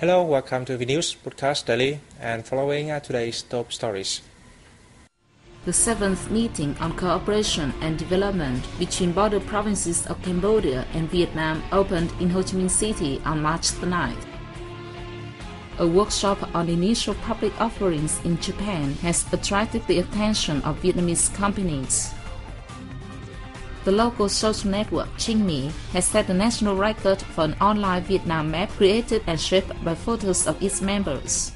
Hello, welcome to VNews Podcast Daily, and following are today's top stories. The 7th meeting on cooperation and development between border provinces of Cambodia and Vietnam opened in Ho Chi Minh City on March the 9th. A workshop on initial public offerings in Japan has attracted the attention of Vietnamese companies. The local social network TRUYnh has set the national record for an online Vietnam map created and shaped by photos of its members.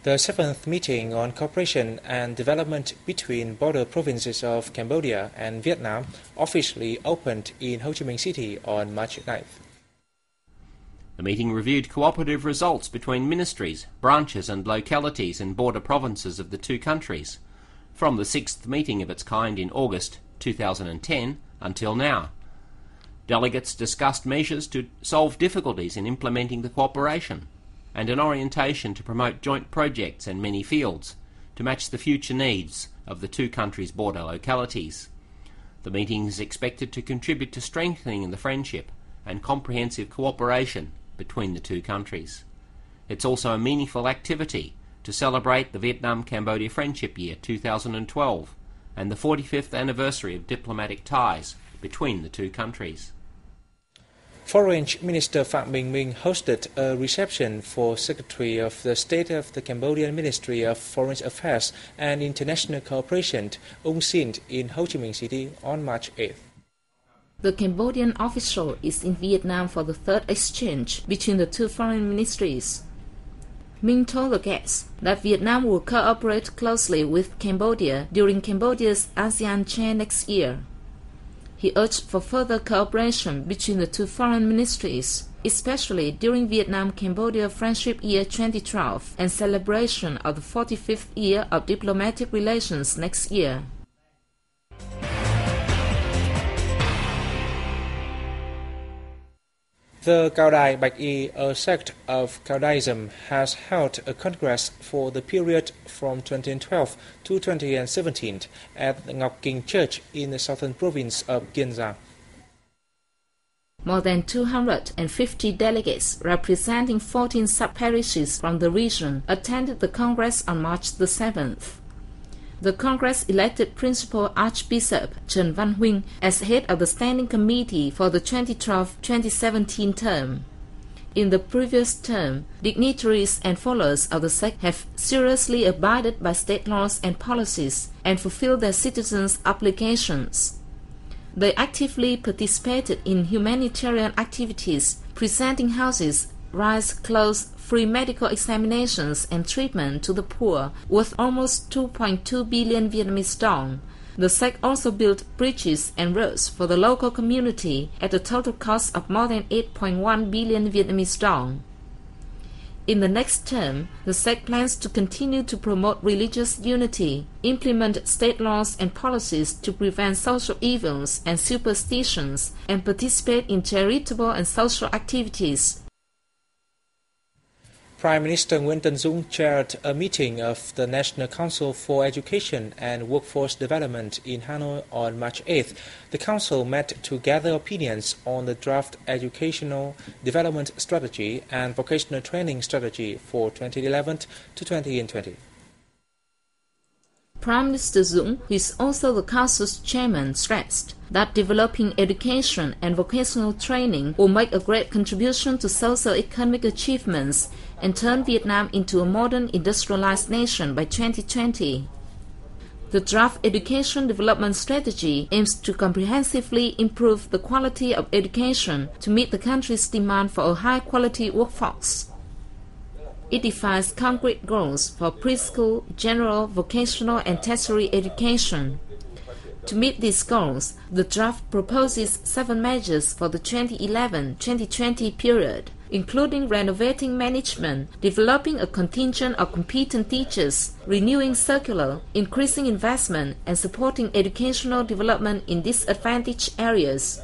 The 7th meeting on cooperation and development between border provinces of Cambodia and Vietnam officially opened in Ho Chi Minh City on March 9th. The meeting reviewed cooperative results between ministries, branches and localities in border provinces of the two countries, from the 6th meeting of its kind in August 2010 until now. Delegates discussed measures to solve difficulties in implementing the cooperation, and an orientation to promote joint projects in many fields to match the future needs of the two countries' border localities. The meeting is expected to contribute to strengthening the friendship and comprehensive cooperation between the two countries. It's also a meaningful activity to celebrate the Vietnam-Cambodia Friendship Year 2012 and the 45th anniversary of diplomatic ties between the two countries. Foreign Minister Phạm Bình Minh hosted a reception for Secretary of the State of the Cambodian Ministry of Foreign Affairs and International Cooperation, Ung Sin, in Ho Chi Minh City on March 8th. The Cambodian official is in Vietnam for the third exchange between the two foreign ministries. Minh told the guests that Vietnam will cooperate closely with Cambodia during Cambodia's ASEAN Chair next year. He urged for further cooperation between the two foreign ministries, especially during Vietnam-Cambodia Friendship Year 2012 and celebration of the 45th year of diplomatic relations next year. The Cao Đài Bạch Y, a sect of Caodaism, has held a congress for the period from 2012 to 2017 at the Ngọc Kinh Church in the southern province of Kiên Giang. More than 250 delegates representing 14 sub-parishes from the region attended the congress on March the 7th. The Congress elected Principal Archbishop Trần Văn Huynh as head of the Standing Committee for the 2012-2017 term. In the previous term, dignitaries and followers of the sect have seriously abided by state laws and policies and fulfilled their citizens' obligations. They actively participated in humanitarian activities, presenting houses, rice, clothes, free medical examinations and treatment to the poor, worth almost 2.2 billion Vietnamese dong. The sect also built bridges and roads for the local community at a total cost of more than 8.1 billion Vietnamese dong. In the next term, the sect plans to continue to promote religious unity, implement state laws and policies to prevent social evils and superstitions, and participate in charitable and social activities. Prime Minister Nguyễn Tấn Dũng chaired a meeting of the National Council for Education and Workforce Development in Hanoi on March 8th. The Council met to gather opinions on the draft Educational Development Strategy and Vocational Training Strategy for 2011 to 2020. Prime Minister Dũng, who is also the Council's chairman, stressed that developing education and vocational training will make a great contribution to socio-economic achievements and turn Vietnam into a modern industrialized nation by 2020. The draft Education Development Strategy aims to comprehensively improve the quality of education to meet the country's demand for a high-quality workforce. It defines concrete goals for preschool, general, vocational and tertiary education. To meet these goals, the draft proposes 7 measures for the 2011-2020 period, including renovating management, developing a contingent of competent teachers, renewing circular, increasing investment, and supporting educational development in disadvantaged areas.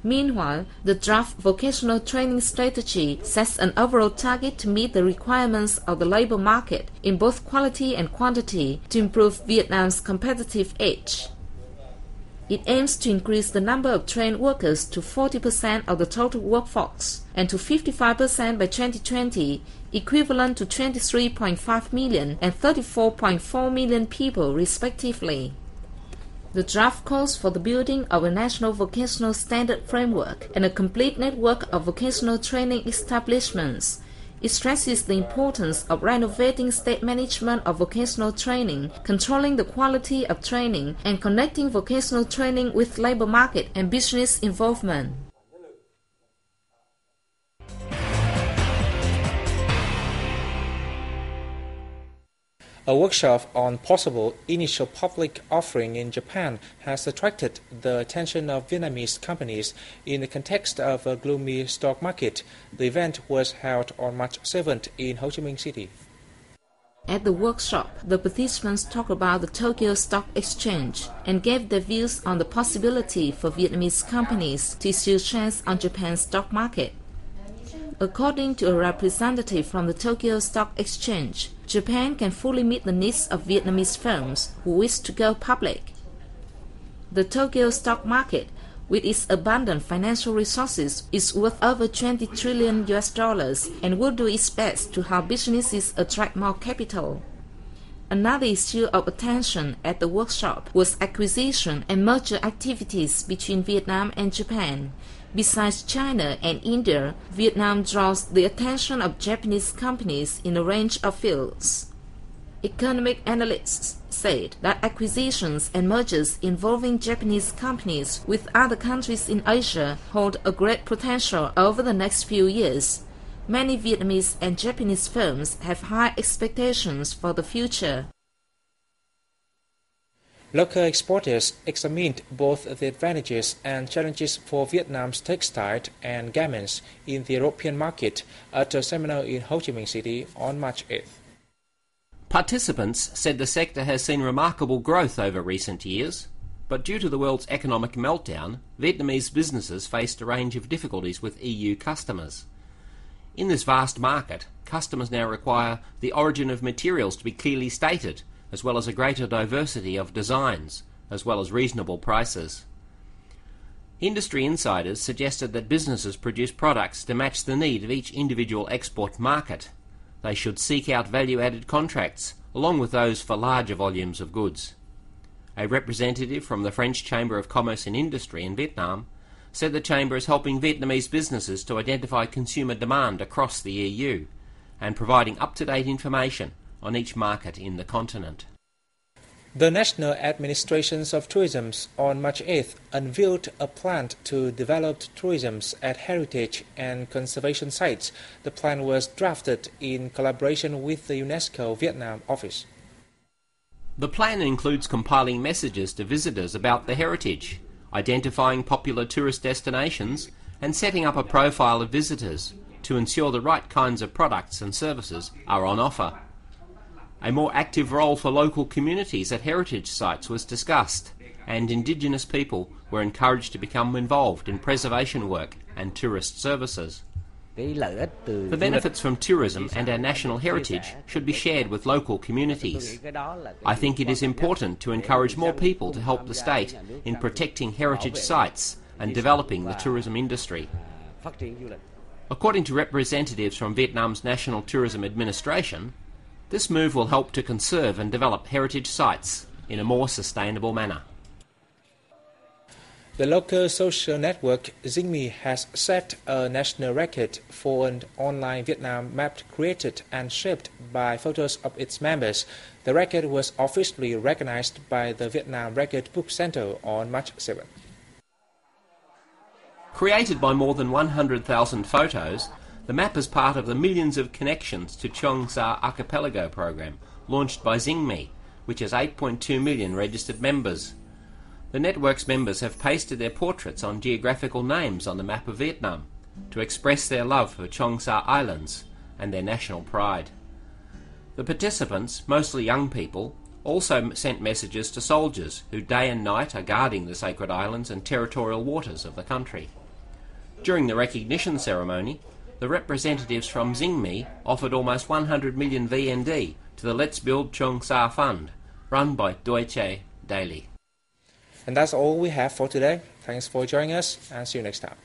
Meanwhile, the draft vocational training strategy sets an overall target to meet the requirements of the labor market in both quality and quantity to improve Vietnam's competitive edge. It aims to increase the number of trained workers to 40% of the total workforce and to 55% by 2020, equivalent to 23.5 million and 34.4 million people respectively. The draft calls for the building of a national vocational standard framework and a complete network of vocational training establishments. It stresses the importance of renovating state management of vocational training, controlling the quality of training, and connecting vocational training with labor market and business involvement. A workshop on possible initial public offering in Japan has attracted the attention of Vietnamese companies in the context of a gloomy stock market. The event was held on March 7th in Ho Chi Minh City. At the workshop, the participants talked about the Tokyo Stock Exchange and gave their views on the possibility for Vietnamese companies to issue shares on Japan's stock market. According to a representative from the Tokyo Stock Exchange, Japan can fully meet the needs of Vietnamese firms who wish to go public. The Tokyo stock market, with its abundant financial resources, is worth over $20 trillion and will do its best to help businesses attract more capital. Another issue of attention at the workshop was acquisition and merger activities between Vietnam and Japan. Besides China and India, Vietnam draws the attention of Japanese companies in a range of fields. Economic analysts said that acquisitions and mergers involving Japanese companies with other countries in Asia hold a great potential over the next few years. Many Vietnamese and Japanese firms have high expectations for the future. Local exporters examined both the advantages and challenges for Vietnam's textile and garments in the European market at a seminar in Ho Chi Minh City on March 8th. Participants said the sector has seen remarkable growth over recent years, but due to the world's economic meltdown, Vietnamese businesses faced a range of difficulties with EU customers. In this vast market, customers now require the origin of materials to be clearly stated, as well as a greater diversity of designs, as well as reasonable prices. Industry insiders suggested that businesses produce products to match the need of each individual export market. They should seek out value-added contracts, along with those for larger volumes of goods. A representative from the French Chamber of Commerce and Industry in Vietnam said the Chamber is helping Vietnamese businesses to identify consumer demand across the EU and providing up-to-date information on each market in the continent. The National Administrations of Tourism on March 8th unveiled a plan to develop tourism at heritage and conservation sites. The plan was drafted in collaboration with the UNESCO Vietnam office. The plan includes compiling messages to visitors about the heritage, identifying popular tourist destinations, and setting up a profile of visitors to ensure the right kinds of products and services are on offer. A more active role for local communities at heritage sites was discussed, and Indigenous people were encouraged to become involved in preservation work and tourist services. The benefits from tourism and our national heritage should be shared with local communities. I think it is important to encourage more people to help the state in protecting heritage sites and developing the tourism industry. According to representatives from Vietnam's National Tourism Administration, this move will help to conserve and develop heritage sites in a more sustainable manner. The local social network Zing has set a national record for an online Vietnam map created and shaped by photos of its members. The record was officially recognized by the Vietnam Record Book Center on March 7th. Created by more than 100,000 photos, the map is part of the millions of connections to Chong Sa Archipelago program launched by Zing, which has 8.2 million registered members. The network's members have pasted their portraits on geographical names on the map of Vietnam to express their love for Chong Sa Islands and their national pride. The participants, mostly young people, also sent messages to soldiers who day and night are guarding the sacred islands and territorial waters of the country. During the recognition ceremony, the representatives from Zing offered almost 100 million VND to the Let's Build Chong Sa Fund, run by Deutsche Daily. And that's all we have for today. Thanks for joining us, and see you next time.